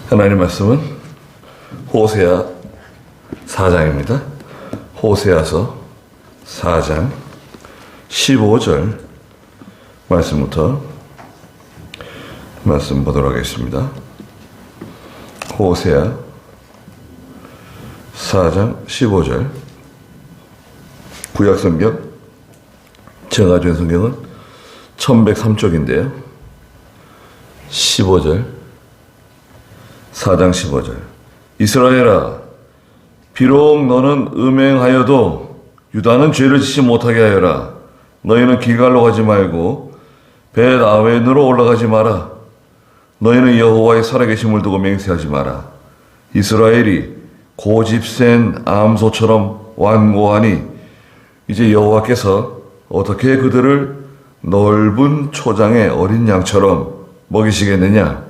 하나님 말씀은 호세아 4장입니다. 호세아서 4장 15절 말씀부터 말씀 보도록 하겠습니다. 호세아 4장 15절. 구약성경 제가 가진 성경은 1103쪽인데요 15절 4장 15절. 이스라엘아, 비록 너는 음행하여도 유다는 죄를 짓지 못하게 하여라. 너희는 길갈로 가지 말고 벳아웬으로 올라가지 마라. 너희는 여호와의 살아계심을 두고 맹세하지 마라. 이스라엘이 고집센 암소처럼 완고하니 이제 여호와께서 어떻게 그들을 넓은 초장의 어린 양처럼 먹이시겠느냐.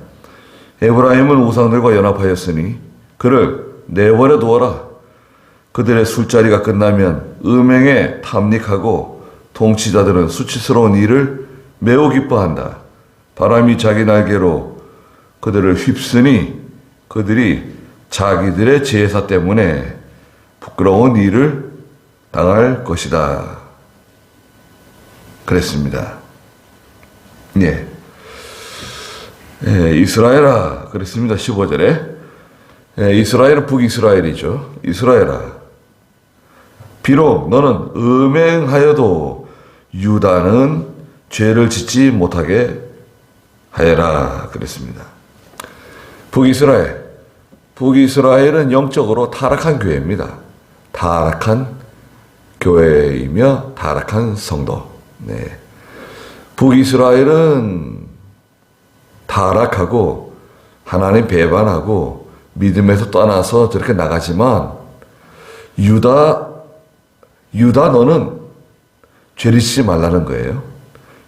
에브라임은 우상들과 연합하였으니 그를 내버려 두어라. 그들의 술자리가 끝나면 음행에 탐닉하고 통치자들은 수치스러운 일을 매우 기뻐한다. 바람이 자기 날개로 그들을 휩쓰니 그들이 자기들의 제사 때문에 부끄러운 일을 당할 것이다. 그랬습니다. 이스라엘아 그랬습니다. 15절에 이스라엘은 북이스라엘이죠. 이스라엘아, 비록 너는 음행하여도 유다는 죄를 짓지 못하게 하여라 그랬습니다. 북이스라엘은 영적으로 타락한 교회입니다. 타락한 교회이며 타락한 성도. 북이스라엘은 타락하고 하나님 배반하고 믿음에서 떠나서 저렇게 나가지만 유다 너는 죄를 짓지 말라는 거예요.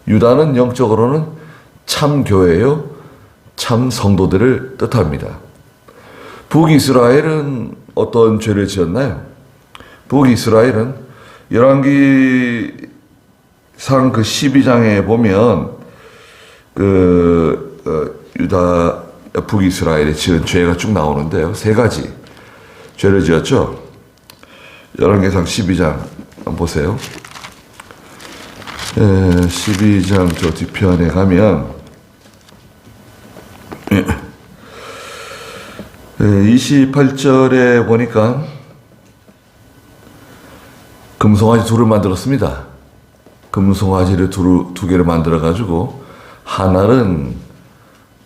유다는 영적으로는 참 교회요, 참 성도들을 뜻합니다. 북이스라엘은 어떤 죄를 지었나요? 북이스라엘은 열왕기상 그 12장에 보면 유다 북이스라엘이 지은 죄가 쭉 나오는데요. 세 가지 죄를 지었죠. 열왕기상 12장 한번 보세요. 12장 저 뒤편에 가면 28절에 보니까 금송아지 둘을 만들었습니다. 금송아지를 두 개를 만들어 가지고 하나는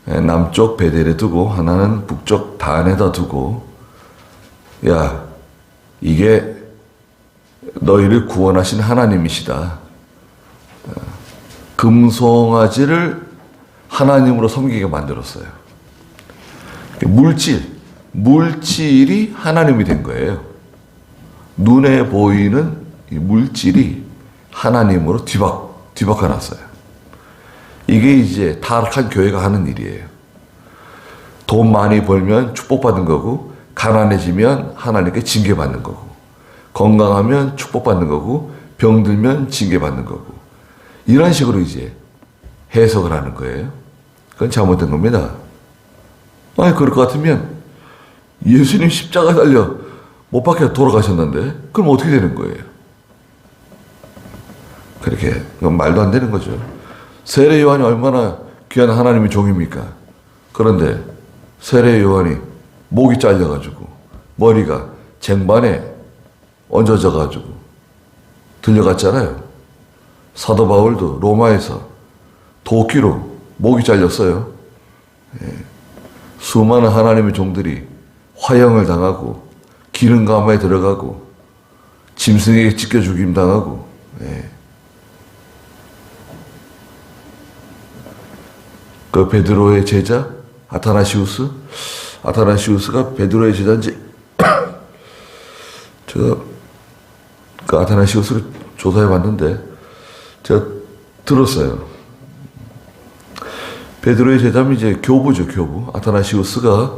남쪽 베델에 두고 하나는 북쪽 단에다 두고, 야, 이게 너희를 구원하신 하나님이시다. 금송아지를 하나님으로 섬기게 만들었어요. 물질이 하나님이 된 거예요. 눈에 보이는 이 물질이 하나님으로 뒤바꿔 놨어요. 이게 이제 타락한 교회가 하는 일이에요. 돈 많이 벌면 축복받는 거고, 가난해지면 하나님께 징계받는 거고, 건강하면 축복받는 거고, 병들면 징계받는 거고, 이런 식으로 이제 해석을 하는 거예요. 그건 잘못된 겁니다. 아니, 그럴 것 같으면 예수님 십자가 달려 못 박혀 돌아가셨는데 그럼 어떻게 되는 거예요? 그렇게 그건 말도 안 되는 거죠. 세례 요한이 얼마나 귀한 하나님의 종입니까? 그런데 세례 요한이 목이 잘려가지고 머리가 쟁반에 얹어져가지고 들려갔잖아요. 사도 바울도 로마에서 도끼로 목이 잘렸어요. 수많은 하나님의 종들이 화형을 당하고 기름 가마에 들어가고 짐승에게 찢겨 죽임 당하고. 그 베드로의 제자 아타나시우스가 베드로의 제자인지 제가 그 아타나시우스를 조사해 봤는데 제가 들었어요. 베드로의 제자면 이제 교부죠, 교부. 아타나시우스가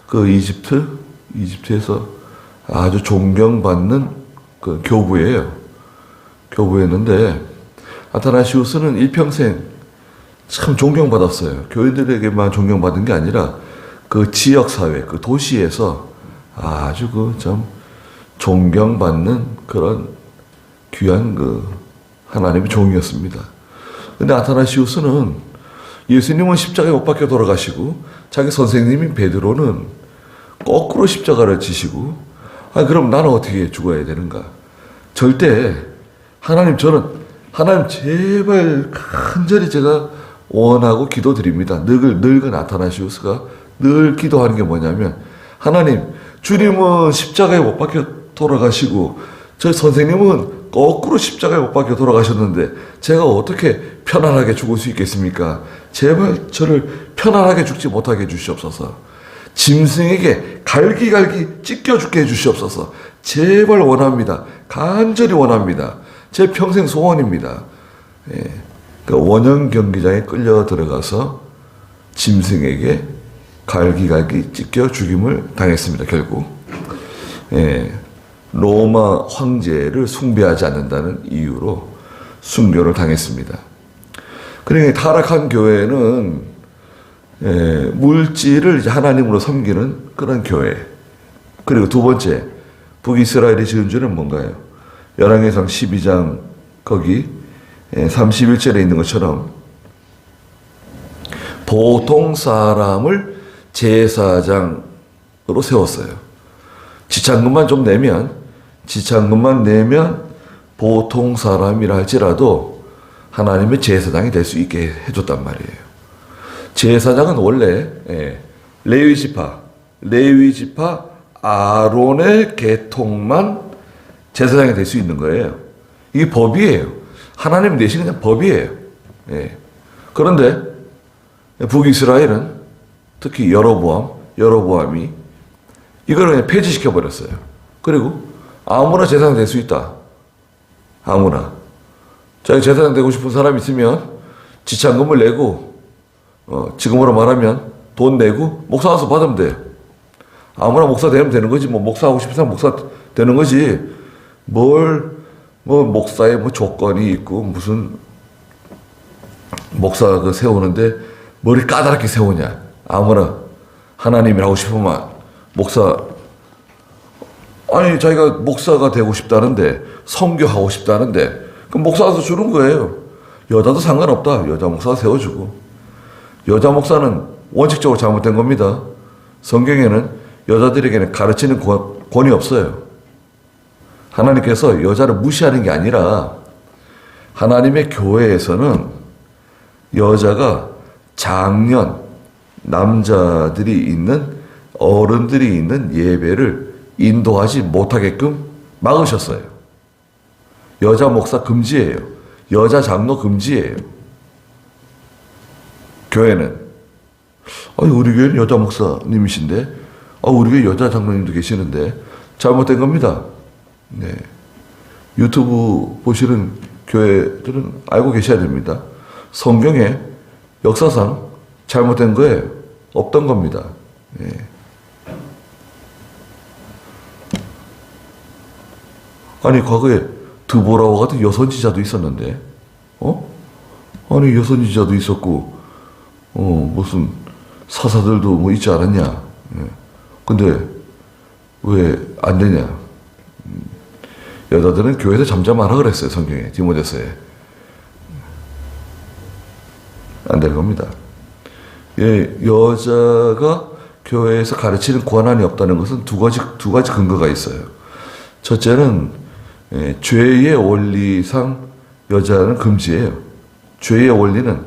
그 이집트에서 아주 존경받는 그 교부예요. 교부였는데 아타나시우스는 일평생 참 존경받았어요. 교인들에게만 존경받은 게 아니라 그 지역사회, 그 도시에서 아주 그 참 존경받는 그런 귀한 그 하나님의 종이었습니다. 근데 아타나시우스는 예수님은 십자가에 못 박혀 돌아가시고 자기 선생님인 베드로는 거꾸로 십자가를 지시고 그럼 나는 어떻게 죽어야 되는가? 절대 저는 하나님 제발 간절히 제가 원하고 기도드립니다. 늙은 아타나시우스가 늘 기도하는 게 뭐냐면 하나님 주님은 십자가에 못 박혀 돌아가시고 저희 선생님은 거꾸로 십자가에 못 박혀 돌아가셨는데 제가 어떻게 편안하게 죽을 수 있겠습니까? 제발 저를 편안하게 죽지 못하게 해주시옵소서. 짐승에게 갈기갈기 찢겨 죽게 해주시옵소서. 제발 원합니다. 간절히 원합니다. 제 평생 소원입니다. 그 원형 경기장에 끌려 들어가서 짐승에게 갈기갈기 찢겨 죽임을 당했습니다. 결국 로마 황제를 숭배하지 않는다는 이유로 순교를 당했습니다. 그러니까 타락한 교회는 물질을 이제 하나님으로 섬기는 그런 교회. 그리고 두 번째, 북이스라엘이 지은 죄는 뭔가요? 열왕기상 12장 거기 31절에 있는 것처럼 보통 사람을 제사장으로 세웠어요. 지참금만 내면 보통 사람이라 할지라도 하나님의 제사장이 될 수 있게 해줬단 말이에요. 제사장은 원래 레위지파 아론의 계통만 제사장이 될 수 있는 거예요. 이게 법이에요. 하나님 내시는 그냥 법이에요. 그런데 북이스라엘은 특히 여로보암이 이걸 그냥 폐지시켜 버렸어요. 그리고 아무나 제사장 될 수 있다. 아무나. 자기 제사장 되고 싶은 사람 있으면 지참금을 내고 지금으로 말하면 돈 내고 목사 와서 받으면 돼. 아무나 목사 되면 되는 거지. 뭐 목사하고 싶은 사람 목사 되는 거지. 목사의 조건이 있고 무슨 목사 세우는데 머리 까다롭게 세우냐. 아무나 하나님이라고 싶으면 목사 자기가 목사가 되고 싶다는데 선교하고 싶다는데 그럼 목사 와서 주는 거예요. 여자도 상관없다. 여자 목사 세워주고. 여자 목사는 원칙적으로 잘못된 겁니다. 성경에는 여자들에게는 가르치는 권이 없어요. 하나님께서 여자를 무시하는 게 아니라 하나님의 교회에서는 여자가 장년, 남자들이 있는 어른들이 있는 예배를 인도하지 못하게끔 막으셨어요. 여자 목사 금지예요. 여자 장로 금지예요. 교회는 우리 교회는 여자 목사님이신데 우리 교회 여자 장로님도 계시는데 잘못된 겁니다. 유튜브 보시는 교회들은 알고 계셔야 됩니다. 성경에 역사상 잘못된 거예요. 없던 겁니다. 과거에 드보라와 같은 여선지자도 있었는데, 여선지자도 있었고, 무슨 사사들도 있지 않았냐. 근데 왜 안 되냐. 여자들은 교회에서 잠잠하라 그랬어요. 성경에, 디모데서에. 안 될 겁니다. 여자가 교회에서 가르치는 권한이 없다는 것은 두 가지 근거가 있어요. 첫째는 죄의 원리상 여자는 금지예요. 죄의 원리는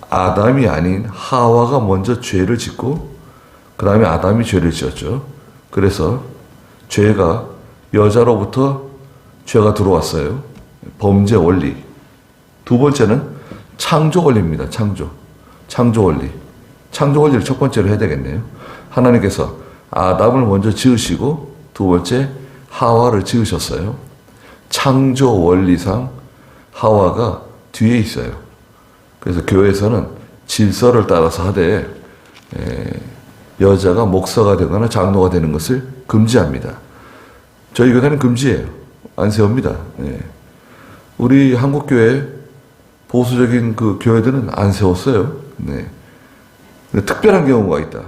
아담이 아닌 하와가 먼저 죄를 짓고 그 다음에 아담이 죄를 지었죠. 그래서 죄가 여자로부터 죄가 들어왔어요. 범죄 원리. 두 번째는 창조 원리입니다. 창조 원리. 창조 원리를 첫 번째로 해야 되겠네요. 하나님께서 아담을 먼저 지으시고 두 번째 하와를 지으셨어요. 창조 원리상 하와가 뒤에 있어요. 그래서 교회에서는 질서를 따라서 하되 여자가 목사가 되거나 장로가 되는 것을 금지합니다. 저희 교회는 금지예요. 안 세웁니다. 우리 한국교회 보수적인 그 교회들은 안 세웠어요. 근데 특별한 경우가 있다.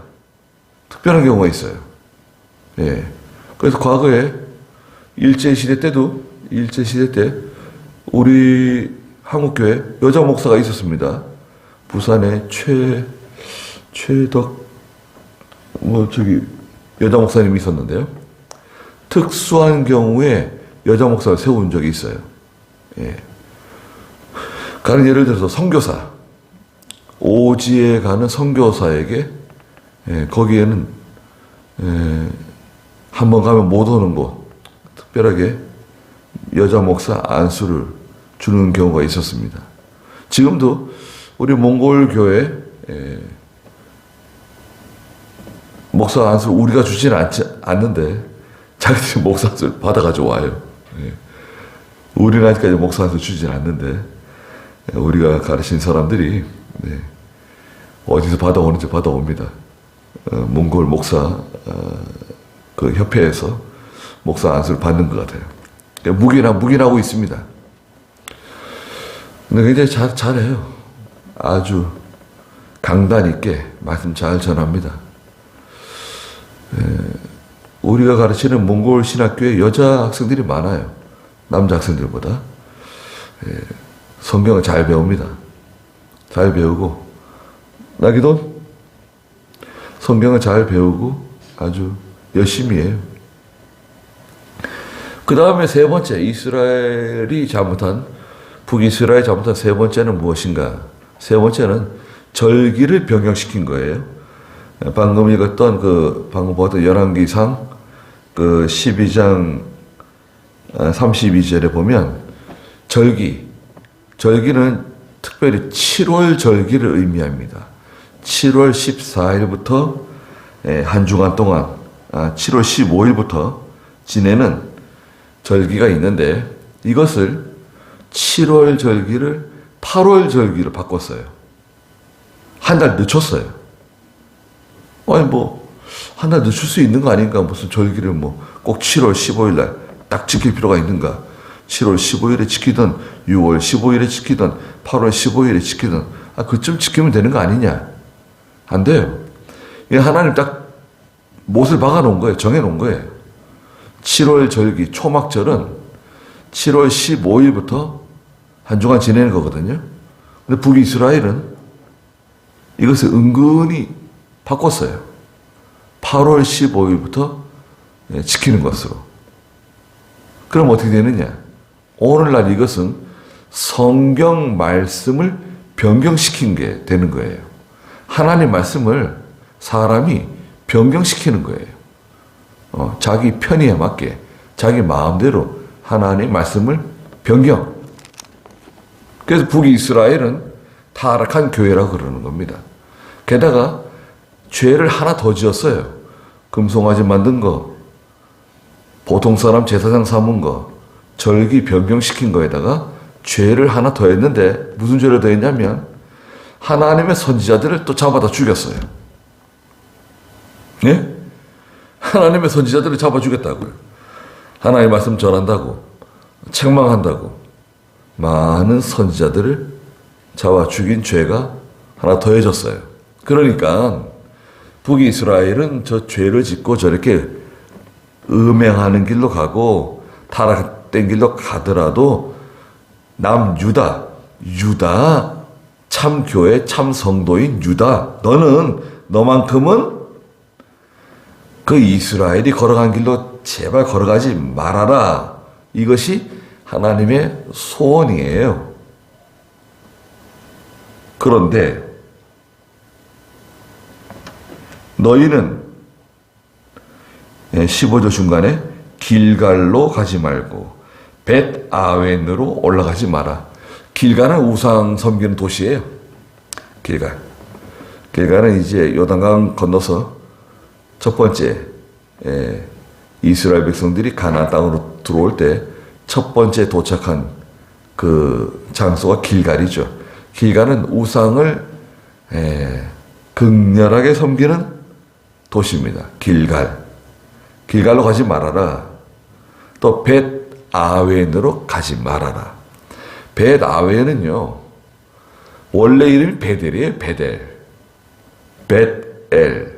특별한 경우가 있어요. 예. 그래서 과거에 일제시대 때 우리 한국교회 여자 목사가 있었습니다. 부산에 최덕 여자 목사님이 있었는데요. 특수한 경우에 여자 목사를 세운 적이 있어요. 예. 가령 예를 들어서 선교사, 오지에 가는 선교사에게 거기에는 한번 가면 못 오는 곳, 특별하게 여자 목사 안수를 주는 경우가 있었습니다. 지금도 우리 몽골 교회 목사 안수를 우리가 주지는 않는데 자기들이 목사 안수를 받아가지고 와요. 우리는 아직까지 목사 안수를 주지는 않는데 우리가 가르친 사람들이 어디서 받아오는지 받아옵니다. 몽골 목사 그 협회에서 목사 안수를 받는 것 같아요. 묵인하고 있습니다. 근데 굉장히 잘해요. 아주 강단 있게 말씀 잘 전합니다. 우리가 가르치는 몽골 신학교에 여자 학생들이 많아요. 남자 학생들보다. 성경을 잘 배웁니다. 잘 배우고 나기돈 성경을 잘 배우고 아주 열심히 해요. 그 다음에 세 번째, 북이스라엘이 잘못한 세 번째는 무엇인가? 세 번째는 절기를 변경시킨 거예요. 방금 읽었던 방금 보았던 열왕기상 12장 32절에 보면 절기는 특별히 7월 절기를 의미합니다. 7월 14일부터 한 주간 동안 7월 15일부터 지내는 절기가 있는데 이것을 7월 절기를 8월 절기로 바꿨어요. 한 달 늦췄어요. 아니 한 달 늦출 수 있는 거 아닌가? 무슨 절기를 꼭 7월 15일 날 딱 지킬 필요가 있는가? 7월 15일에 지키든 6월 15일에 지키든 8월 15일에 지키든 그쯤 지키면 되는 거 아니냐? 안 돼요. 하나님 딱 못을 박아놓은 거예요. 정해놓은 거예요. 7월 절기 초막절은 7월 15일부터 한 주간 지내는 거거든요. 근데 북이스라엘은 이것을 은근히 바꿨어요. 8월 15일부터 지키는 것으로. 그럼 어떻게 되느냐? 오늘날 이것은 성경 말씀을 변경시킨 게 되는 거예요. 하나님 말씀을 사람이 변경시키는 거예요. 자기 편의에 맞게 자기 마음대로 하나님 말씀을 변경. 그래서 북이스라엘은 타락한 교회라고 그러는 겁니다. 게다가 죄를 하나 더 지었어요. 금송아지 만든 거, 보통 사람 제사장 삼은 거, 절기 변경시킨 거에다가 죄를 하나 더 했는데 무슨 죄를 더 했냐면 하나님의 선지자들을 또 잡아다 죽였어요. 예? 하나님의 선지자들을 잡아 죽였다고요. 하나님의 말씀 전한다고, 책망한다고 많은 선지자들을 잡아 죽인 죄가 하나 더해졌어요. 그러니까 북이스라엘은 저 죄를 짓고 저렇게 음행하는 길로 가고 타락된 길로 가더라도 남유다, 참 교회, 참 성도인 유다, 너만큼은 그 이스라엘이 걸어간 길로 제발 걸어가지 말아라. 이것이 하나님의 소원이에요. 그런데 너희는 15절 중간에 길갈로 가지 말고 벳아웬으로 올라가지 마라. 길갈은 우상 섬기는 도시예요. 길갈은 이제 요단강 건너서 첫 번째 이스라엘 백성들이 가나안 땅으로 들어올 때 첫 번째 도착한 그 장소가 길갈이죠. 길갈은 우상을 극렬하게 섬기는 도시입니다. 길갈로 가지 말아라. 또 벳아웬으로 가지 말아라. 벳아웬은요 원래 이름이 베델이에요. 벳엘.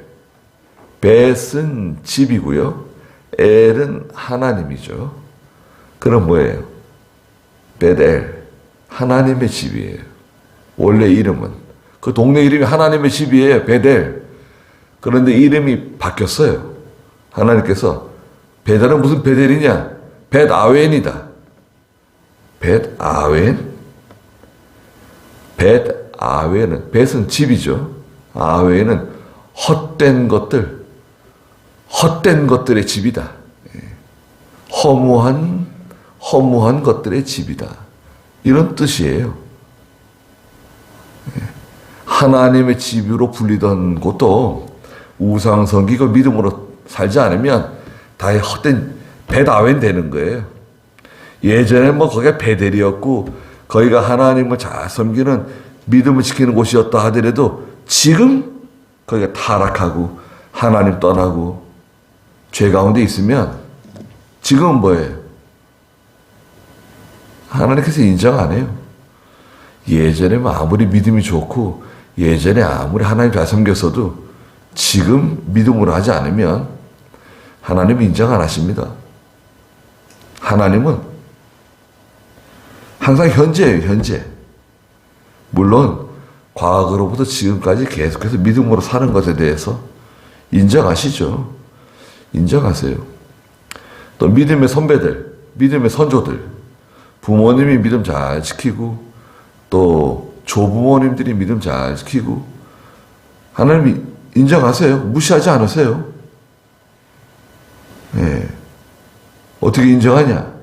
벳은 집이고요. 엘은 하나님이죠. 그럼 뭐예요? 벳엘. 하나님의 집이에요. 원래 이름은. 그 동네 이름이 하나님의 집이에요. 벳엘. 그런데 이름이 바뀌었어요. 하나님께서 베델은 무슨 베델이냐? 벳아웬이다. 벳아웬? 벳아웬은, 벳은 집이죠. 아웬은 헛된 것들의 집이다. 허무한 것들의 집이다. 이런 뜻이에요. 하나님의 집으로 불리던 곳도 우상 섬기고 믿음으로 살지 않으면 다 헛된 벳아웬 되는 거예요. 예전에 뭐 거기가 베델이었고 거기가 하나님을 잘 섬기는 믿음을 지키는 곳이었다 하더라도 지금 거기가 타락하고 하나님 떠나고 죄 가운데 있으면 지금은 뭐예요? 하나님께서 인정 안 해요. 예전에 아무리 믿음이 좋고 예전에 아무리 하나님 잘 섬겼어도 지금 믿음으로 하지 않으면 하나님 인정 안 하십니다. 하나님은 항상 현재예요, 현재. 물론 과거로부터 지금까지 계속해서 믿음으로 사는 것에 대해서 인정하시죠. 인정하세요. 또 믿음의 선배들, 믿음의 선조들, 부모님이 믿음 잘 지키고 또 조부모님들이 믿음 잘 지키고 하나님이 인정하세요. 무시하지 않으세요. 예. 어떻게 인정하냐?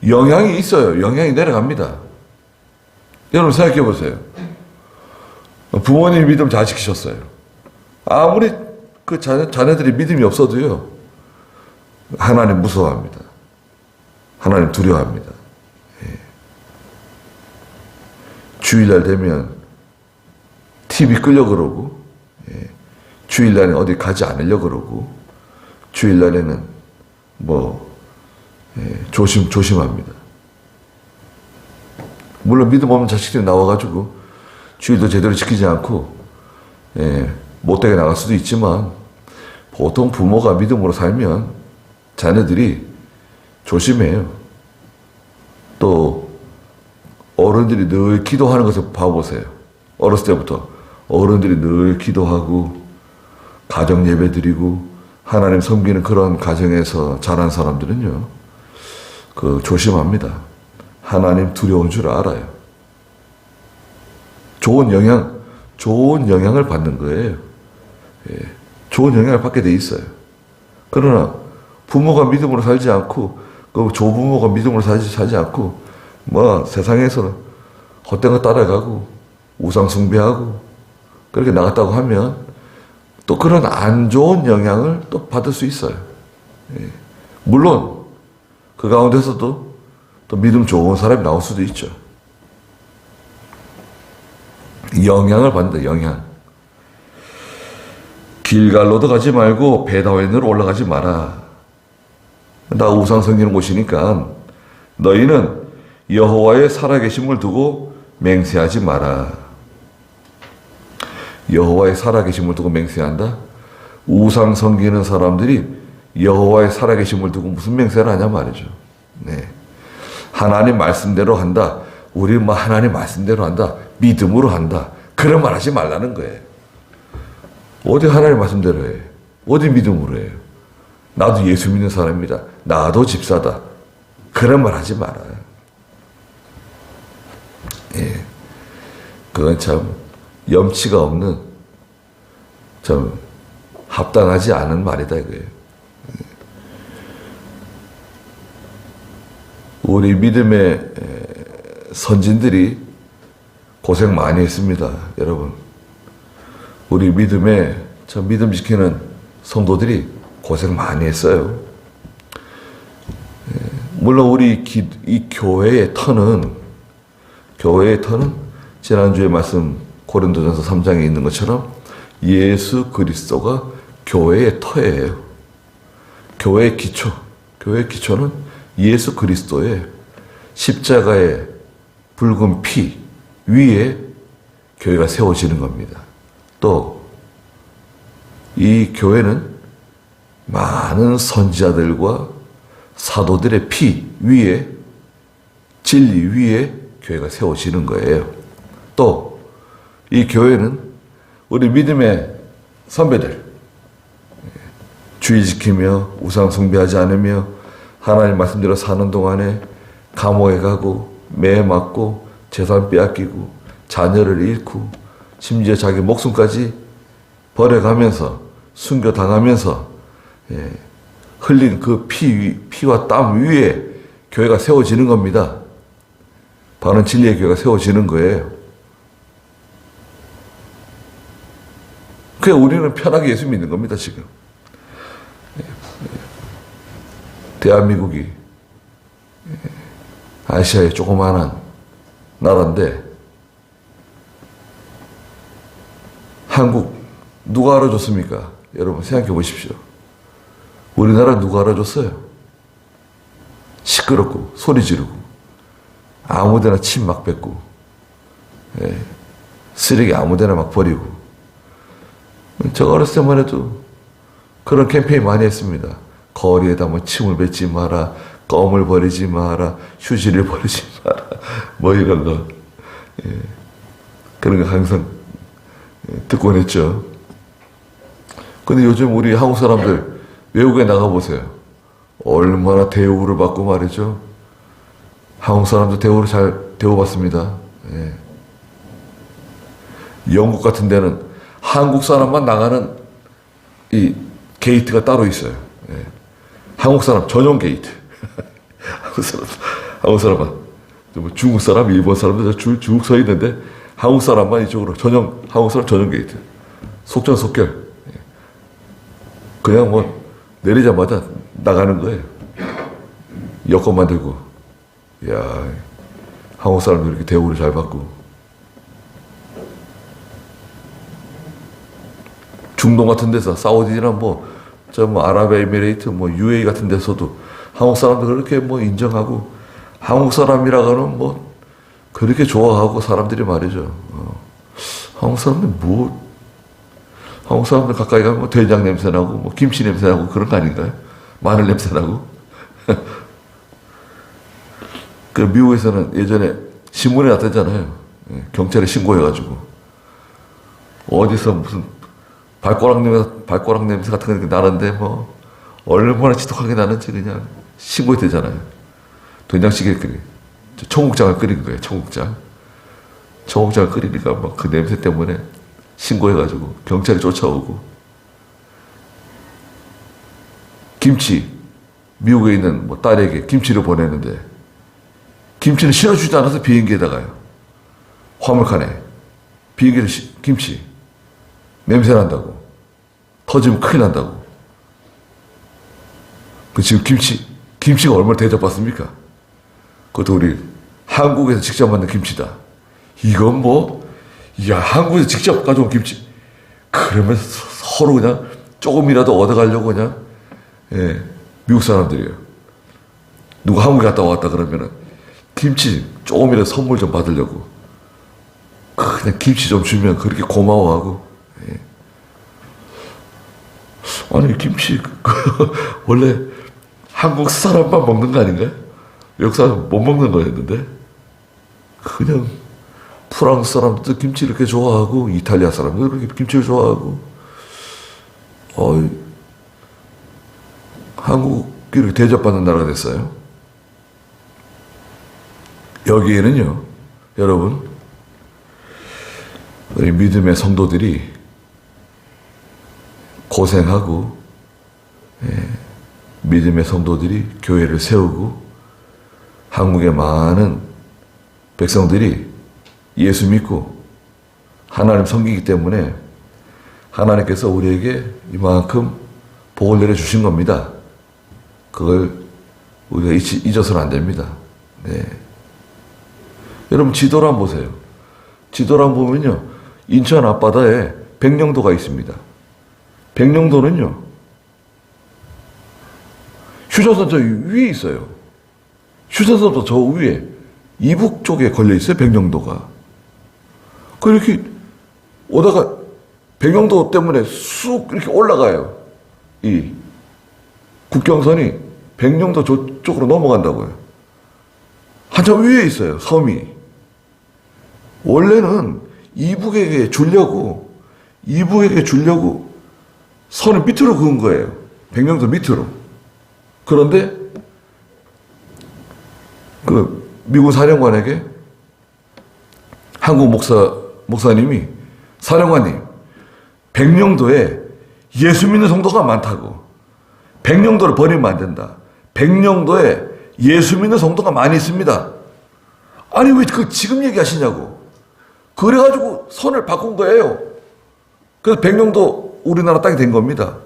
영향이 있어요. 영향이 내려갑니다. 여러분 생각해 보세요. 부모님이 믿음 잘 지키셨어요. 아무리 그 자녀들이 믿음이 없어도요. 하나님 무서워합니다. 하나님 두려워합니다. 예. 주일날 되면 TV 끄려 그러고 예. 주일날에 어디 가지 않으려 그러고 주일날에는 조심합니다. 물론 믿음 없는 자식들이 나와가지고 주일도 제대로 지키지 않고 못되게 나갈 수도 있지만 보통 부모가 믿음으로 살면 자녀들이 조심해요. 또 어른들이 늘 기도하는 것을 봐보세요. 어렸을 때부터 어른들이 늘 기도하고 가정 예배 드리고 하나님 섬기는 그런 가정에서 자란 사람들은요, 조심합니다. 하나님 두려운 줄 알아요. 좋은 영향을 받는 거예요. 예, 좋은 영향을 받게 돼 있어요. 그러나 부모가 믿음으로 살지 않고, 조부모가 믿음으로 살지 않고, 세상에서 헛된 거 따라가고 우상 숭배하고 그렇게 나갔다고 하면 또 그런 안 좋은 영향을 또 받을 수 있어요. 예. 물론 그 가운데서도 또 믿음 좋은 사람이 나올 수도 있죠. 영향을 받는다. 영향. 길갈로도 가지 말고 벳아웬으로 올라가지 마라. 나 우상 섬기는 곳이니까 너희는 여호와의 살아계심을 두고 맹세하지 마라. 여호와의 살아계심을 두고 맹세한다? 우상 섬기는 사람들이 여호와의 살아계심을 두고 무슨 맹세를 하냐 말이죠. 네. 하나님 말씀대로 한다. 우리 하나님 말씀대로 한다. 믿음으로 한다. 그런 말 하지 말라는 거예요. 어디 하나님 말씀대로 해? 어디 믿음으로 해요? 나도 예수 믿는 사람입니다. 나도 집사다. 그런 말 하지 말아요. 예. 그건 참 염치가 없는, 참 합당하지 않은 말이다 이거예요. 우리 믿음의 선진들이 고생 많이 했습니다, 여러분. 우리 믿음 지키는 성도들이 고생 많이 했어요. 물론 우리 이 교회의 터는 지난주에 말씀 고린도전서 3장에 있는 것처럼 예수 그리스도가 교회의 터예요. 교회의 기초는 예수 그리스도의 십자가의 붉은 피 위에 교회가 세워지는 겁니다. 또 이 교회는 많은 선지자들과 사도들의 피 위에, 진리 위에 교회가 세워지는 거예요. 또 이 교회는 우리 믿음의 선배들, 주의 지키며 우상 숭배하지 않으며 하나님 말씀대로 사는 동안에 감옥에 가고 매 맞고 재산 빼앗기고 자녀를 잃고 심지어 자기 목숨까지 버려가면서 순교당하면서 흘린 그 피와 땀 위에 교회가 세워지는 겁니다. 바른 진리의 교회가 세워지는 거예요. 그래 우리는 편하게 예수 믿는 겁니다. 지금 대한민국이 아시아의 조그마한 나라인데 한국 누가 알아줬습니까? 여러분 생각해 보십시오. 우리나라 누가 알아줬어요? 시끄럽고 소리 지르고 아무데나 침 막 뱉고 쓰레기 아무데나 막 버리고. 제가 어렸을 때만 해도 그런 캠페인 많이 했습니다. 거리에다 뭐 침을 뱉지 마라, 껌을 버리지 마라, 휴지를 버리지 마라, 뭐 이런 거. 그런 거 항상 듣곤 했죠. 근데 요즘 우리 한국 사람들 외국에 나가보세요. 얼마나 대우를 받고 말이죠. 한국 사람도 대우를 잘 대우받습니다. 영국 같은 데는 한국 사람만 나가는 이 게이트가 따로 있어요. 한국 사람 전용 게이트. 한국 사람만. 뭐 중국 사람, 일본 사람들 쭉 서 있는데 한국 사람만 이쪽으로 한국 사람 전용 게이트. 속전속결. 그냥 뭐 내리자마자 나가는 거예요. 여권만 들고. 이야, 한국 사람들 이렇게 대우를 잘 받고. 중동 같은 데서 사우디나 아랍에미레이트, UAE 같은 데서도 한국 사람들 그렇게 인정하고 한국 사람이라고는 그렇게 좋아하고 사람들이 말이죠. 한국 사람들 가까이 가면 된장 냄새 나고 김치 냄새 나고 그런 거 아닌가요? 마늘 냄새 나고. 그 미국에서는 예전에 신문에 났잖아요. 경찰에 신고해가지고 어디서 무슨 발꼬락 냄새 같은 게 나는데 얼마나 지독하게 나는지 그냥 신고되잖아요. 된장찌개 청국장을 끓인 거예요. 청국장을 끓이니까 그 냄새 때문에 신고해가지고 경찰이 쫓아오고. 김치, 미국에 있는 딸에게 김치를 보내는데 김치는 실어주지 않아서 비행기에다가요. 화물칸에 비행기를 김치 냄새 난다고. 터지면 큰일 난다고. 지금 김치가 얼마나 대접받습니까? 그것도 우리 한국에서 직접 만든 김치다. 이건 한국에서 직접 가져온 김치. 그러면 서로 그냥 조금이라도 얻어가려고 그냥, 미국 사람들이에요. 누가 한국에 갔다 왔다 그러면은 김치 조금이라도 선물 좀 받으려고. 그냥 김치 좀 주면 그렇게 고마워하고. 아니 김치 원래 한국 사람만 먹는 거 아닌가요? 외국 사람 못 먹는 거였는데 그냥 프랑스 사람도 김치 이렇게 좋아하고 이탈리아 사람도 그렇게 김치를 좋아하고 한국이 이렇게 대접받는 나라가 됐어요. 여기에는요, 여러분, 우리 믿음의 성도들이 고생하고, 믿음의 성도들이 교회를 세우고, 한국의 많은 백성들이 예수 믿고 하나님 섬기기 때문에 하나님께서 우리에게 이만큼 복을 내려주신 겁니다. 그걸 우리가 잊어서는 안 됩니다. 네. 여러분 지도를 한번 보세요. 지도를 한번 보면요, 인천 앞바다에 백령도가 있습니다. 백령도는요, 휴전선 저 위에 있어요. 휴전선도 저 위에 이북 쪽에 걸려 있어요. 백령도가. 그렇게 오다가 백령도 때문에 쑥 이렇게 올라가요. 이 국경선이 백령도 저쪽으로 넘어간다고요. 한참 위에 있어요, 섬이. 원래는 이북에게 주려고 선을 밑으로 그은 거예요. 백령도 밑으로. 그런데 그 미군 사령관에게 한국 목사님이 사령관님, 백령도에 예수 믿는 성도가 많다고. 백령도를 버리면 안 된다. 백령도에 예수 믿는 성도가 많이 있습니다. 아니 왜 그 지금 얘기하시냐고. 그래가지고 선을 바꾼 거예요. 그래서 백령도 우리나라 땅이 된 겁니다.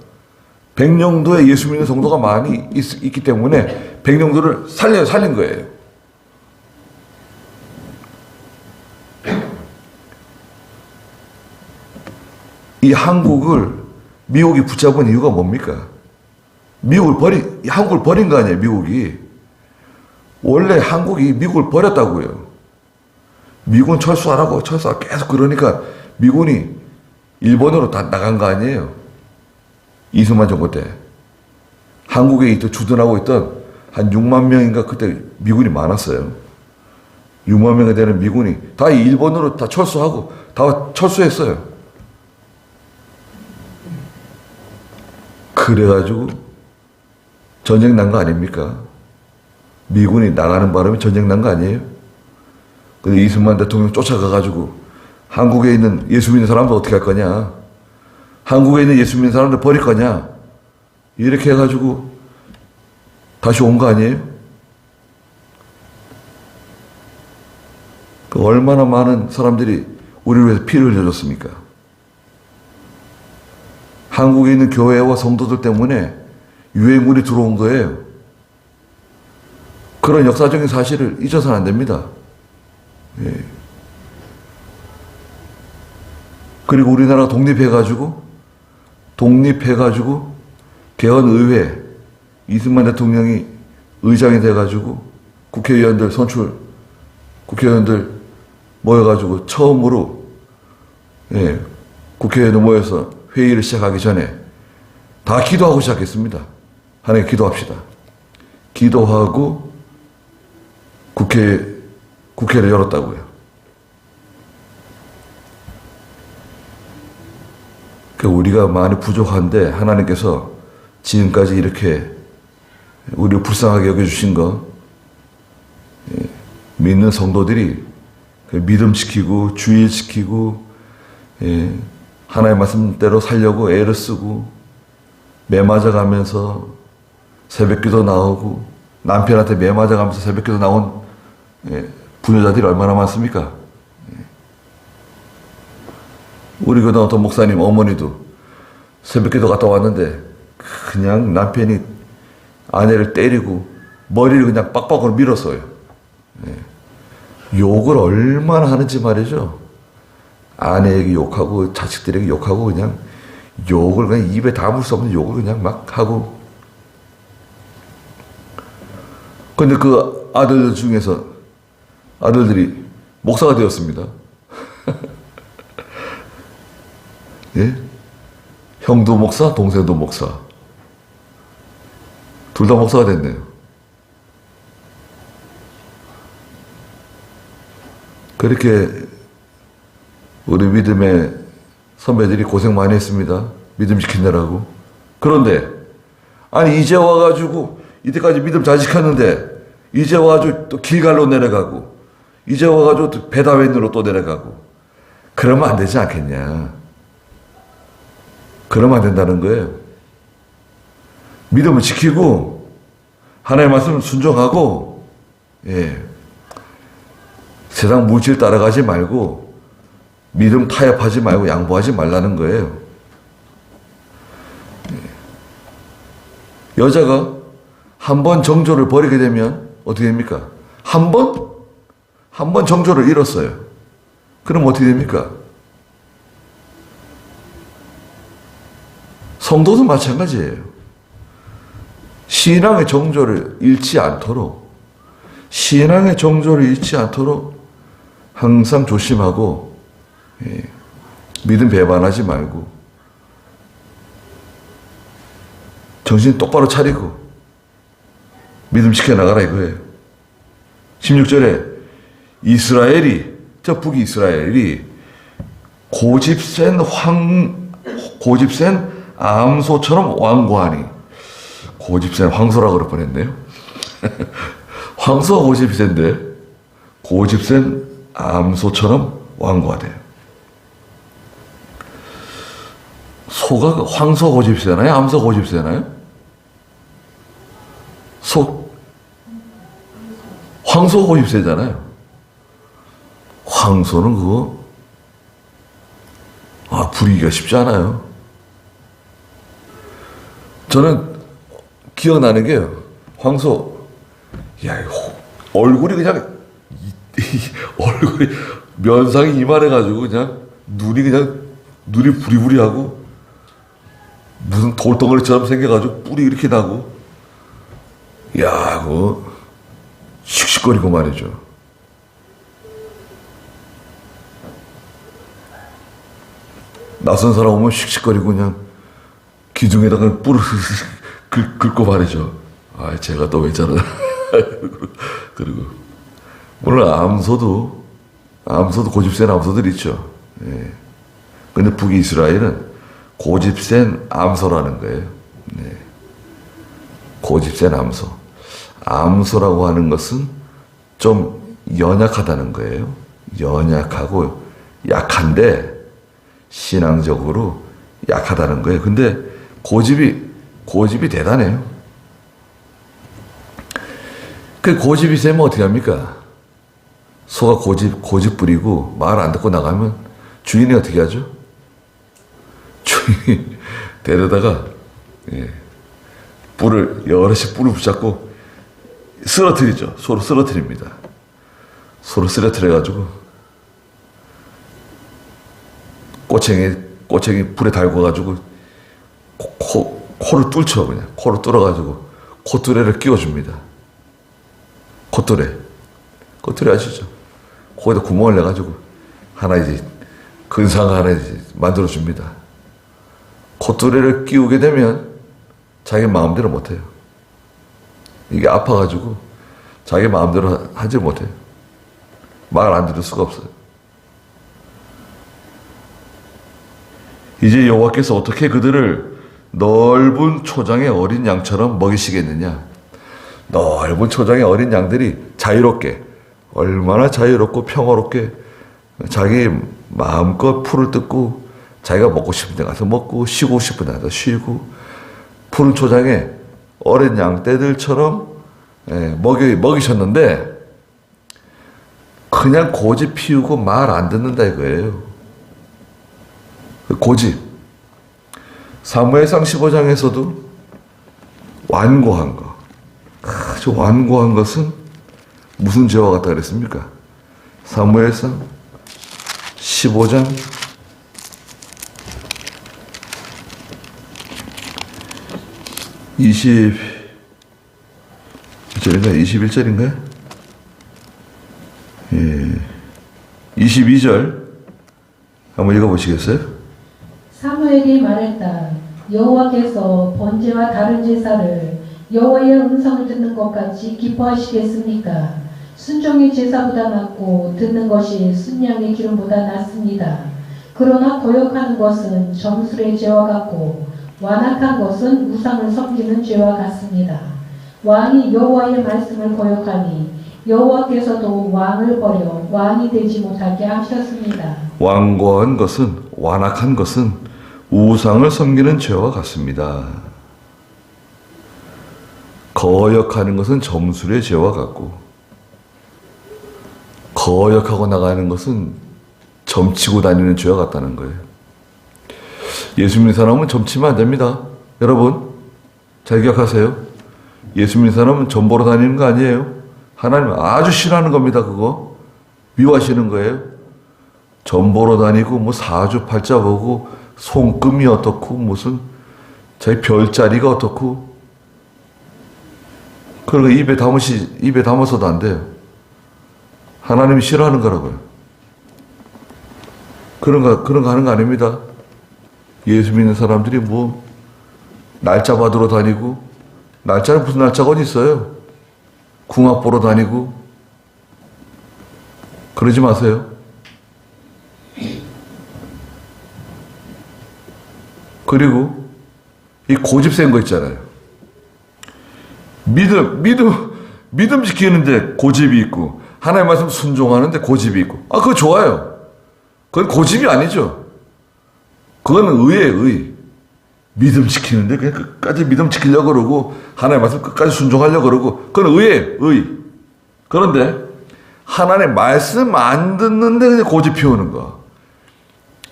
백령도에 예수 믿는 성도가 많이 있기 때문에 백령도를 살린 거예요. 이 한국을 미국이 붙잡은 이유가 뭡니까? 한국을 버린 거 아니에요, 미국이. 원래 한국이 미국을 버렸다고요. 미군 철수하라고 계속 그러니까 미군이 일본으로 다 나간 거 아니에요. 이승만 정부 때. 한국에 주둔하고 있던 한 6만 명인가 그때 미군이 많았어요. 6만 명이 되는 미군이 다 일본으로 다 철수하고 다 철수했어요. 그래가지고 전쟁 난 거 아닙니까? 미군이 나가는 바람에 전쟁 난 거 아니에요? 근데 이승만 대통령 쫓아가가지고 한국에 있는 예수 믿는 사람들 어떻게 할 거냐? 한국에 있는 예수 믿는 사람들 버릴 거냐? 이렇게 해가지고 다시 온 거 아니에요? 얼마나 많은 사람들이 우리를 위해서 피를 흘려줬습니까? 한국에 있는 교회와 성도들 때문에 유해물이 들어온 거예요. 그런 역사적인 사실을 잊어서는 안 됩니다. 예. 그리고 우리나라가 독립해가지고 개헌의회 이승만 대통령이 의장이 돼가지고 국회의원들 모여가지고 처음으로 국회의원들 모여서 회의를 시작하기 전에 다 기도하고 시작했습니다. 하나님 기도합시다. 기도하고 국회를 열었다고요. 그러니까 우리가 많이 부족한데 하나님께서 지금까지 이렇게 우리를 불쌍하게 여겨주신 거, 믿는 성도들이 믿음 지키고 주일 지키고 하나님의 말씀대로 살려고 애를 쓰고 매 맞아가면서 새벽기도 나오고 남편한테 매 맞아가면서 새벽기도 나온 부녀자들이 얼마나 많습니까? 우리 교당 어떤 목사님 어머니도 새벽기도 갔다 왔는데 그냥 남편이 아내를 때리고 머리를 그냥 빡빡으로 밀었어요. 욕을 얼마나 하는지 말이죠. 아내에게 욕하고 자식들에게 욕하고 그냥 욕을 그냥 입에 담을 수 없는 욕을 그냥 막 하고. 근데 그 아들들 중에서 아들들이 목사가 되었습니다. 예? 형도 목사, 동생도 목사. 둘 다 목사가 됐네요. 그렇게 우리 믿음의 선배들이 고생 많이 했습니다. 믿음 지키느라고. 그런데 아니 이제 와가지고 이때까지 믿음 잘 지켰는데 이제 와가지고 또 길갈로 내려가고 이제 와가지고 또 베다웬으로 또 내려가고 그러면 안 되지 않겠냐. 그러면 안 된다는 거예요. 믿음을 지키고 하나님의 말씀을 순종하고 세상 물질 따라가지 말고 믿음 타협하지 말고 양보하지 말라는 거예요. 여자가 한 번 정조를 버리게 되면 어떻게 됩니까? 한 번 정조를 잃었어요. 그럼 어떻게 됩니까? 성도도 마찬가지예요. 신앙의 정조를 잃지 않도록 항상 조심하고 믿음 배반하지 말고 정신 똑바로 차리고 믿음 지켜나가라 이거예요. 16절에 이스라엘이, 저 북이스라엘이 고집센 암소처럼 완고하니. 고집센 황소라고 그럴 뻔했네요. 황소가 고집이 센데 고집센 암소처럼 완고하대요. 황소 고집이 세나요? 암소 고집이 세나요? 황소 고집이 세잖아요. 황소는 그거 부리기가 쉽지 않아요. 저는 기억나는 게요. 황소, 얼굴이 그냥 얼굴이 면상이 이만해가지고 눈이 부리부리하고 무슨 돌덩어리처럼 생겨가지고 뿔이 이렇게 나고, 그거 씩씩거리고 말이죠. 낯선 사람 오면 씩씩거리고 그냥 기둥에다가 뿔을 긁고 말이죠. 제가 또 왜 저러나. 그리고 물론 암소도 고집센 암소들 있죠. 근데 북이스라엘은 고집센 암소라는 거예요. 고집센 암소. 암소라고 하는 것은 좀 연약하다는 거예요. 연약하고 약한데 신앙적으로 약하다는 거예요. 근데 고집이 대단해요. 그 고집이 세면 어떻게 합니까? 소가 고집 부리고 말 안 듣고 나가면 주인이 어떻게 하죠? 주인이 데려다가 여럿이 뿔을 붙잡고 쓰러뜨리죠. 소를 쓰러뜨립니다. 소를 쓰러뜨려가지고 꼬챙이 불에 달궈가지고 코를 뚫죠. 그냥 코를 뚫어가지고 콧뚜레를 끼워줍니다. 콧뚜레 아시죠? 거기다 구멍을 내가지고 하나 근상 하나 만들어줍니다. 콧뚜레를 끼우게 되면 자기 마음대로 못해요. 이게 아파가지고 자기 마음대로 하지 못해요. 말 안 들을 수가 없어요. 이제 여호와께서 어떻게 그들을 넓은 초장의 어린 양처럼 먹이시겠느냐. 넓은 초장의 어린 양들이 자유롭게, 얼마나 자유롭고 평화롭게 자기 마음껏 풀을 뜯고 자기가 먹고 싶은 데 가서 먹고 쉬고 싶은 데 가서 쉬고, 푸른 초장에 어린 양떼들처럼 먹이셨는데 그냥 고집 피우고 말 안 듣는다 이거예요. 고집. 사무엘상 15장에서도 완고한 거. 아주 완고한 것은 무슨 죄와 같다 그랬습니까? 사무엘상 15장 21절인가요? 22절 한번 읽어보시겠어요? 사무엘이 말했다. 여호와께서 번제와 다른 제사를 여호와의 음성을 듣는 것 같이 기뻐하시겠습니까? 순종이 제사보다 낫고 듣는 것이 순양의 기름보다 낫습니다. 그러나 거역하는 것은 점술의 죄와 같고 완악한 것은 우상을 섬기는 죄와 같습니다. 왕이 여호와의 말씀을 거역하니 여호와께서도 왕을 버려 왕이 되지 못하게 하셨습니다. 완고한 것은, 완악한 것은 우상을 섬기는 죄와 같습니다. 거역하는 것은 점술의 죄와 같고, 거역하고 나가는 것은 점치고 다니는 죄와 같다는 거예요. 예수 믿는 사람은 점치면 안 됩니다. 여러분, 잘 기억하세요. 예수 믿는 사람은 점보러 다니는 거 아니에요. 하나님 아주 싫어하는 겁니다. 그거 미워하시는 거예요. 점보러 다니고 뭐 사주팔자 보고 손금이 어떻고 무슨 자기 별자리가 어떻고 그런 거 입에 담아서도 안 돼요. 하나님이 싫어하는 거라고요. 그런 거 하는 거 아닙니다. 예수 믿는 사람들이 뭐, 날짜 받으러 다니고, 날짜는 무슨 날짜가 어디 있어요? 궁합 보러 다니고, 그러지 마세요. 그리고, 이 고집 센 거 있잖아요. 믿음 지키는데 고집이 있고, 하나님 말씀 순종하는데 고집이 있고, 그거 좋아요. 그건 고집이 아니죠. 그건 의예요, 의. 믿음 지키는데 그냥 끝까지 믿음 지키려고 그러고, 하나님 말씀 끝까지 순종하려고 그러고, 그건 의예요, 의. 그런데, 하나님 말씀 안 듣는데 그냥 고집 피우는 거.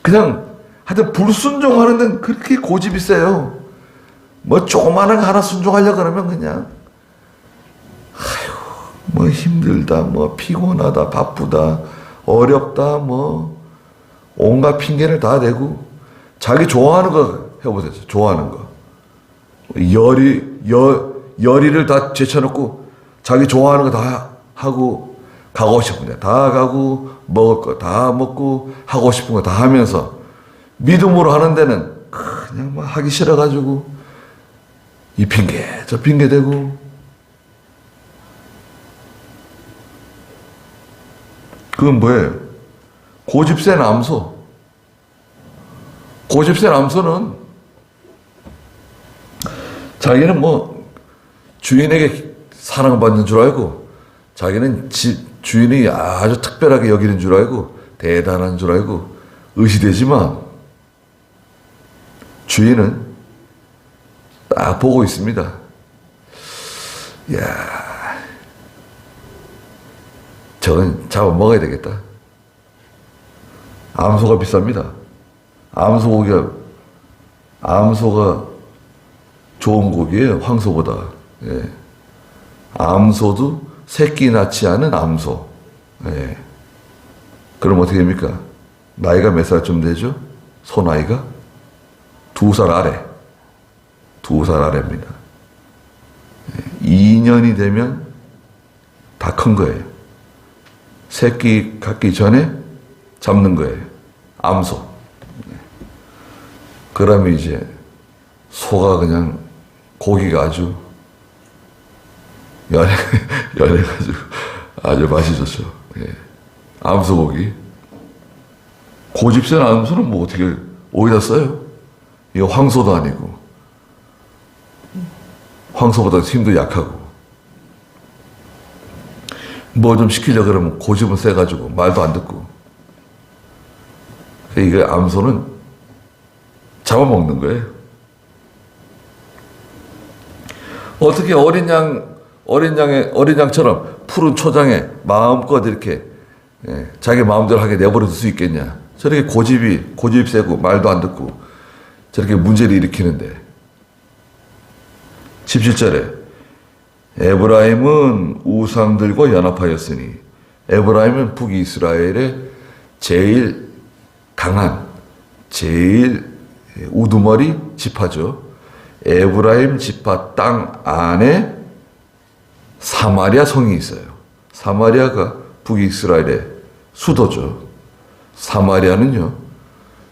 그냥, 하여튼 불순종하는 데는 그렇게 고집이 세요. 뭐 조그마한 거 하나 순종하려고 그러면 그냥, 뭐 힘들다, 뭐 피곤하다, 바쁘다, 어렵다, 뭐 온갖 핑계를 다 대고 자기 좋아하는 거 해보세요. 좋아하는 거. 열의를 다 제쳐놓고 자기 좋아하는 거 다 하고 가고 싶은 데 다 가고 먹을 거 다 먹고 하고 싶은 거 다 하면서 믿음으로 하는 데는 그냥 막 하기 싫어가지고 이 핑계 저 핑계 대고 그건 뭐예요? 고집센 암소. 고집센 암소는 자기는 뭐 주인에게 사랑받는 줄 알고 자기는 주인이 아주 특별하게 여기는 줄 알고 대단한 줄 알고 의시되지만 주인은 딱 보고 있습니다. 이야, 저건 잡아먹어야 되겠다. 암소가 비쌉니다. 암소가 좋은 고기예요, 황소보다. 예. 암소도 새끼 낳지 않은 암소. 예. 그럼 어떻게 됩니까? 나이가 몇 살쯤 되죠? 소 나이가? 2살 아래. 2살 아래입니다. 예. 2년이 되면 다 큰 거예요. 새끼 갖기 전에 잡는 거예요. 암소. 그러면 이제 소가 그냥 고기가 아주 연해가지고 아주 맛이 좋죠. 예. 암소 고기. 고집센 암소는 뭐 어떻게 어디다 써요? 이거 황소도 아니고 황소보다 힘도 약하고 뭐 좀 시키려고 그러면 고집은 세가지고 말도 안 듣고 이게 암소는 잡아먹는 거예요. 어떻게 어린 양처럼 푸른 초장에 마음껏 이렇게 자기 마음대로 하게 내버려 둘 수 있겠냐. 저렇게 고집 세고 말도 안 듣고 저렇게 문제를 일으키는데 17절에 에브라임은 우상들과 연합하였으니 에브라임은 북이스라엘의 제일 강한 제일 우두머리 지파죠. 에브라임 지파 땅 안에 사마리아 성이 있어요. 사마리아가 북이스라엘의 수도죠. 사마리아는요,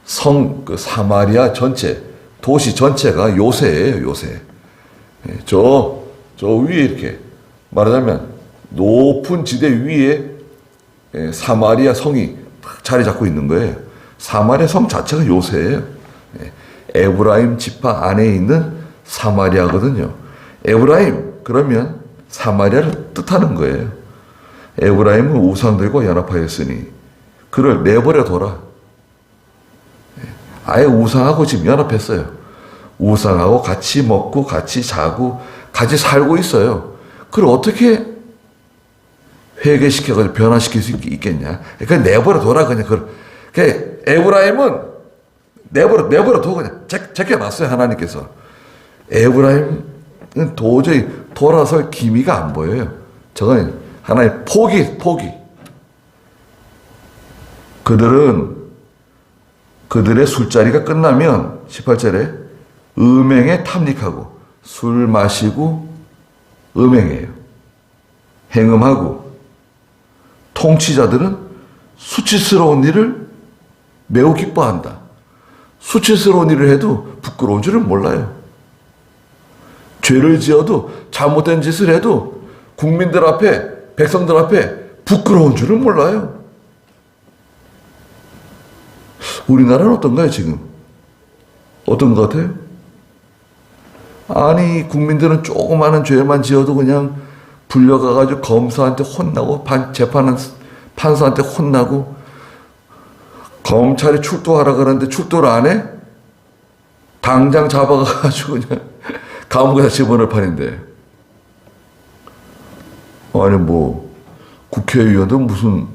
사마리아 전체, 도시 전체가 요새예요, 요새. 저 위에 이렇게 말하자면 높은 지대 위에 사마리아 성이 자리 잡고 있는 거예요. 사마리아 성 자체가 요새예요. 에브라임 지파 안에 있는 사마리아거든요. 에브라임 그러면 사마리아를 뜻하는 거예요. 에브라임은 우상들과 연합하였으니 그를 내버려 둬라. 아예 우상하고 지금 연합했어요. 우상하고 같이 먹고 같이 자고 같이 살고 있어요. 그걸 어떻게 회개시켜가지고 변화시킬 수 있겠냐. 그냥 내버려 둬라. 그냥 에브라임은 내버려 둬. 그냥 제껴놨어요. 하나님께서. 에브라임은 도저히 돌아설 기미가 안 보여요. 저건 하나의 포기. 그들의 술자리가 끝나면 18절에 음행에 탐닉하고 술 마시고 음행해요. 행음하고 통치자들은 수치스러운 일을 매우 기뻐한다. 수치스러운 일을 해도 부끄러운 줄은 몰라요. 죄를 지어도 잘못된 짓을 해도 국민들 앞에, 백성들 앞에 부끄러운 줄은 몰라요. 우리나라는 어떤가요, 지금? 어떤 것 같아요? 아니, 국민들은 조그마한 죄만 지어도 그냥 불려가가지고 검사한테 혼나고, 재판한 판사한테 혼나고, 검찰이 출두하라 그러는데 출두를 안 해? 당장 잡아가가지고 그냥 감옥에다 집어넣을 판인데. 아니, 뭐, 국회의원도 무슨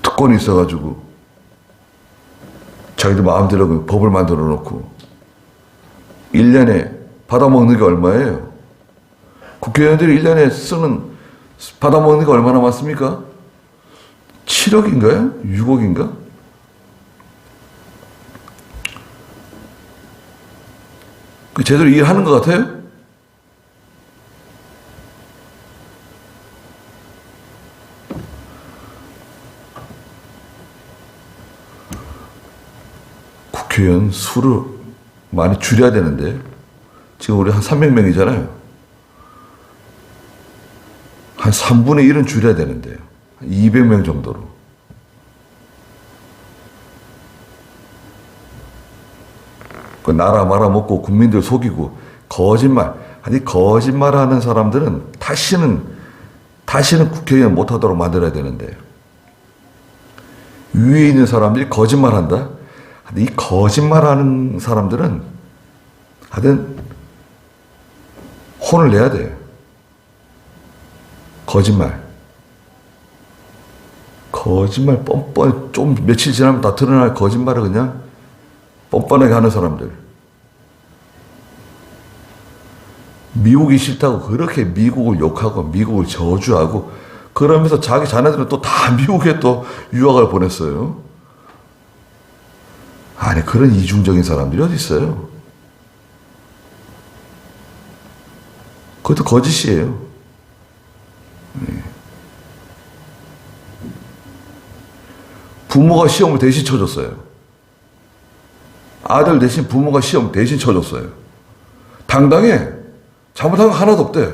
특권이 있어가지고, 자기들 마음대로 법을 만들어 놓고, 1년에 받아먹는 게 얼마예요? 국회의원들이 1년에 받아먹는 게 얼마나 많습니까? 7억인가요? 6억인가? 그 제대로 일하는 것 같아요? 국회의원 수를 많이 줄여야 되는데, 지금 우리 한 300명이잖아요. 한 3분의 1은 줄여야 되는데요. 200명 정도로. 그 나라 말아먹고 국민들 속이고 거짓말. 아니, 거짓말하는 사람들은 다시는 국회의원 못하도록 만들어야 되는데, 위에 있는 사람들이 거짓말한다. 이 거짓말하는 사람들은 하여튼 혼을 내야 돼. 거짓말 뻔뻔, 좀 며칠 지나면 다 드러날 거짓말을 그냥 뻔뻔하게 하는 사람들. 미국이 싫다고 그렇게 미국을 욕하고 미국을 저주하고 그러면서 자기 자녀들은 또 다 미국에 또 유학을 보냈어요. 아니, 그런 이중적인 사람들이 어디 있어요? 그것도 거짓이에요. 부모가 시험을 대신 쳐줬어요. 아들 대신 부모가 시험 대신 쳐줬어요. 당당해. 잘못한 거 하나도 없대.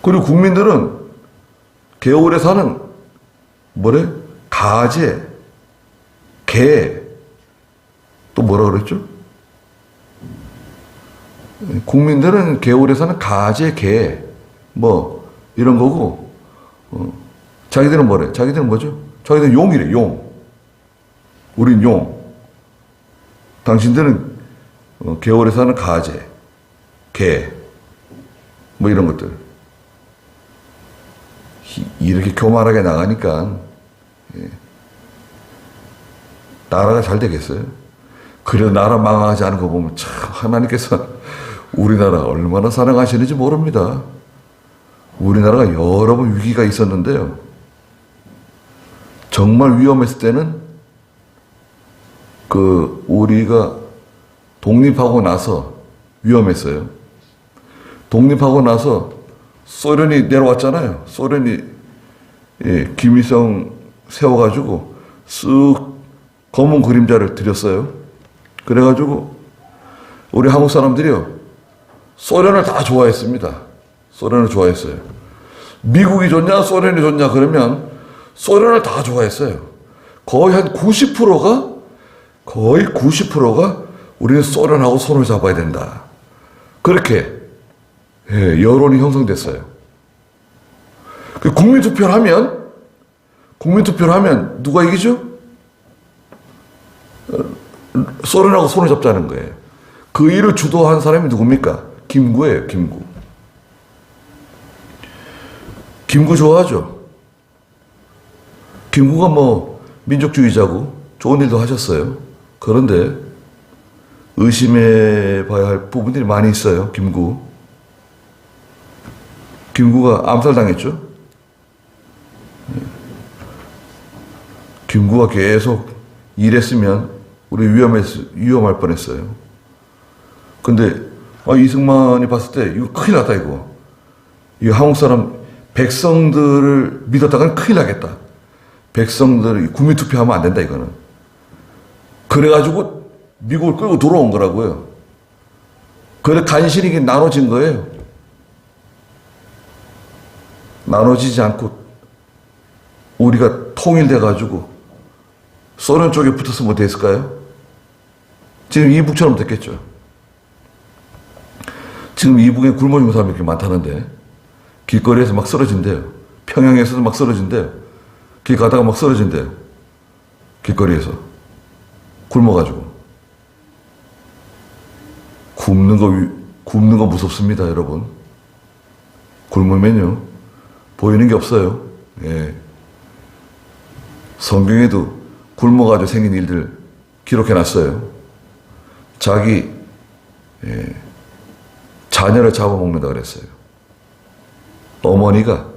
그리고 국민들은 개울에 사는 뭐래? 가재, 개, 또 뭐라 그랬죠? 국민들은 개울에 사는 가재, 개, 뭐 이런 거고, 자기들은 뭐래? 자기들은 뭐죠? 자기들은 용이래, 용. 우린 용. 당신들은 개울에 사는 가재, 개, 뭐 이런 것들. 이렇게 교만하게 나가니까 나라가 잘 되겠어요? 그래도 나라 망하지 않은 거 보면 참 하나님께서 우리나라 얼마나 사랑하시는지 모릅니다. 우리나라가 여러 번 위기가 있었는데요. 정말 위험했을 때는 우리가 독립하고 나서 위험했어요. 독립하고 나서 소련이 내려왔잖아요. 소련이 김일성 세워가지고 쓱 검은 그림자를 들였어요. 그래가지고 우리 한국 사람들이요, 소련을 다 좋아했습니다. 소련을 좋아했어요. 미국이 좋냐 소련이 좋냐 그러면 소련을 다 좋아했어요. 거의 한 90%가 우리는 소련하고 손을 잡아야 된다. 그렇게 여론이 형성됐어요. 국민투표를 하면 누가 이기죠? 소련하고 손을 잡자는 거예요. 그 일을 주도한 사람이 누굽니까? 김구예요, 김구. 김구 좋아하죠? 김구가 뭐 민족주의자고 좋은 일도 하셨어요. 그런데 의심해 봐야 할 부분들이 많이 있어요, 김구. 김구가 암살당했죠? 김구가 계속 일했으면 우리 위험할 뻔했어요. 근데 이승만이 봤을 때 이거 큰일 났다 이거. 이 한국 사람 백성들을 믿었다가는 큰일 나겠다. 백성들이 국민투표하면 안 된다, 이거는. 그래가지고 미국을 끌고 들어온 거라고요. 그래 간신히 나눠진 거예요. 나눠지지 않고 우리가 통일돼가지고 소련 쪽에 붙었으면 어떻게 했을까요? 지금 이북처럼 됐겠죠. 지금 이북에 굶어 죽는 사람이 이렇게 많다는데 길거리에서 막 쓰러진대요. 평양에서도 막 쓰러진대요. 길 가다가 막 쓰러진대요. 길거리에서 굶어가지고. 굶는 거 무섭습니다, 여러분. 굶으면요 보이는 게 없어요. 예. 성경에도 굶어가지고 생긴 일들 기록해놨어요. 자기 자녀를 잡아먹는다 그랬어요. 어머니가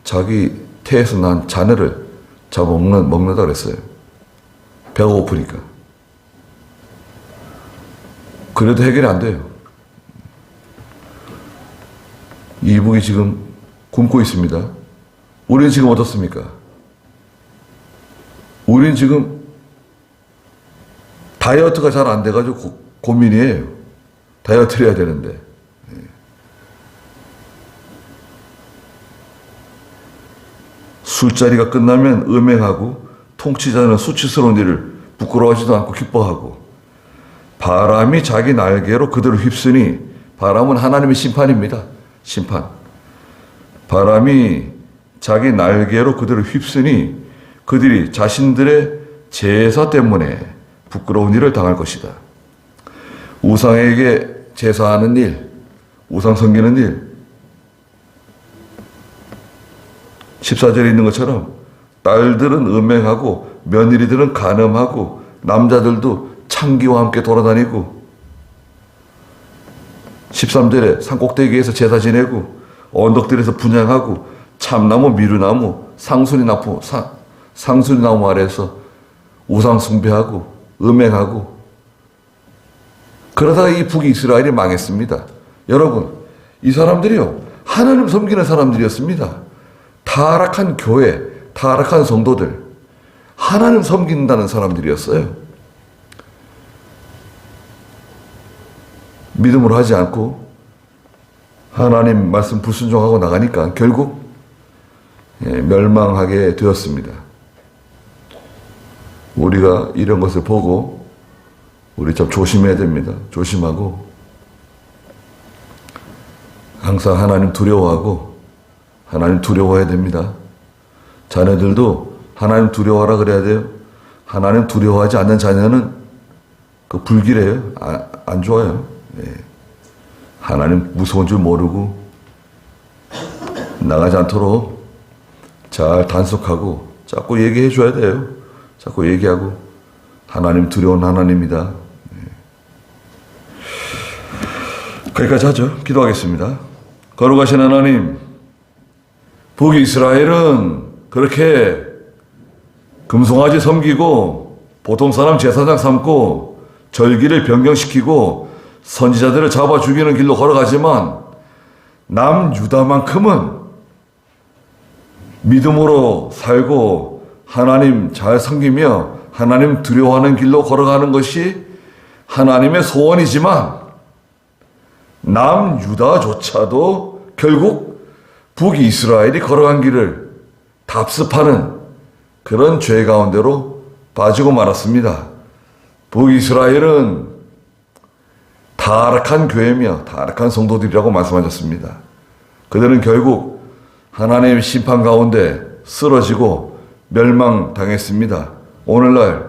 자기 태에서 난 자녀를 잡아먹는다 그랬어요. 배가 고프니까. 그래도 해결이 안 돼요. 이북이 지금 굶고 있습니다. 우리는 지금 어떻습니까? 우리는 지금 다이어트가 잘 안 돼가지고 고민이에요. 다이어트를 해야 되는데. 술자리가 끝나면 음행하고 통치자는 수치스러운 일을 부끄러워하지도 않고 기뻐하고 바람이 자기 날개로 그들을 휩쓰니 바람은 하나님의 심판입니다. 심판. 바람이 자기 날개로 그들을 휩쓰니 그들이 자신들의 제사 때문에 부끄러운 일을 당할 것이다. 우상에게 제사하는 일, 우상 섬기는 일, 14절에 있는 것처럼 딸들은 음행하고 며느리들은 간음하고 남자들도 창기와 함께 돌아다니고 13절에 산꼭대기에서 제사 지내고 언덕들에서 분향하고 참나무, 미루나무, 상수리나무 아래에서 우상 숭배하고 음행하고 그러다가 이 북이스라엘이 망했습니다. 여러분, 이 사람들이요 하나님 섬기는 사람들이었습니다. 타락한 교회, 타락한 성도들, 하나님 섬긴다는 사람들이었어요. 믿음으로 하지 않고 하나님 말씀 불순종하고 나가니까 결국 멸망하게 되었습니다. 우리가 이런 것을 보고 우리 참 조심해야 됩니다. 조심하고 항상 하나님 두려워하고 하나님 두려워해야 됩니다. 자녀들도 하나님 두려워하라 그래야 돼요. 하나님 두려워하지 않는 자녀는 그 불길해요. 안 좋아요. 네. 하나님 무서운 줄 모르고 나가지 않도록 잘 단속하고 자꾸 얘기해 줘야 돼요. 자꾸 얘기하고 하나님 두려운 하나님이다. 네. 거기까지 하죠. 기도하겠습니다. 거룩하신 하나님, 북이스라엘은 그렇게 금송아지 섬기고 보통 사람 제사장 삼고 절기를 변경시키고 선지자들을 잡아 죽이는 길로 걸어가지만 남유다만큼은 믿음으로 살고 하나님 잘 섬기며 하나님 두려워하는 길로 걸어가는 것이 하나님의 소원이지만 남유다조차도 결국 북이스라엘이 걸어간 길을 답습하는 그런 죄 가운데로 빠지고 말았습니다. 북이스라엘은 타락한 교회며 타락한 성도들이라고 말씀하셨습니다. 그들은 결국 하나님의 심판 가운데 쓰러지고 멸망당했습니다. 오늘날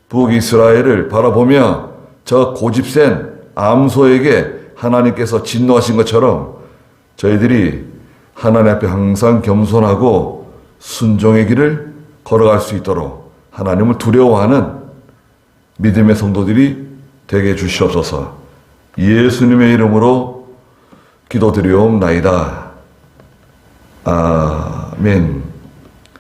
북이스라엘을 바라보며 저 고집센 암소에게 하나님께서 진노하신 것처럼 저희들이 하나님 앞에 항상 겸손하고 순종의 길을 걸어갈 수 있도록 하나님을 두려워하는 믿음의 성도들이 되게 해주시옵소서. 예수님의 이름으로 기도드리옵나이다. 아멘.